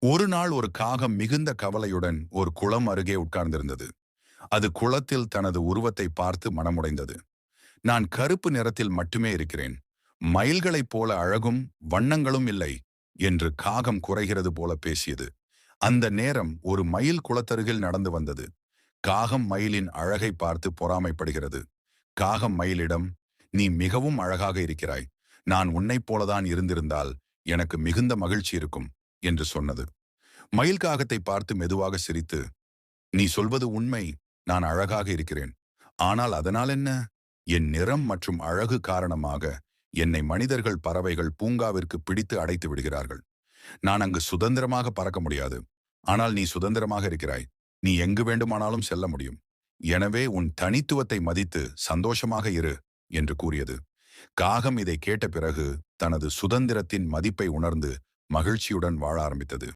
ஒரு நாள் ஒரு காகம் மிகுந்த கவலையுடன் ஒரு குளம் அருகே உட்கார்ந்திருந்தது. அது குளத்தில் தனது உருவத்தை பார்த்து மனமுடைந்தது. நான் கருப்பு நிறத்தில் மட்டுமே இருக்கிறேன். மயில்களைப் போல அழகும் வண்ணங்களும் இல்லை என்று காகம் குறைகிறது போல பேசியது. அந்த நேரம் ஒரு மயில் குளத்தருகில் நடந்து வந்தது. காகம் மயிலின் அழகை பார்த்து பொறாமைப்படுகிறது. காகம் மயிலிடம், நீ மிகவும் அழகாக இருக்கிறாய். நான் உன்னைப் போலதான் இருந்திருந்தால் எனக்கு மிகுந்த மகிழ்ச்சி இருக்கும் என்று சொன்னது. மயில் காகத்தை பார்த்து மெதுவாக சிரித்து, நீ சொல்வது உண்மை. நான் அழகாக இருக்கிறேன். ஆனால் அதனால் என்ன? என் நிறம் மற்றும் அழகு காரணமாக என்னை மனிதர்கள், பறவைகள் பூங்காவிற்கு பிடித்து அடைத்து விடுகிறார்கள். நான் அங்கு சுதந்திரமாக பறக்க முடியாது. ஆனால் நீ சுதந்திரமாக இருக்கிறாய். நீ எங்கு வேண்டுமானாலும் செல்ல முடியும். எனவே உன் தனித்துவத்தை மதித்து சந்தோஷமாக இரு என்று கூறியது. காகம் இதை கேட்ட பிறகு தனது சுதந்திரத்தின் மதிப்பை உணர்ந்து மகிழ்ச்சியுடன் வாழ ஆரம்பித்தது.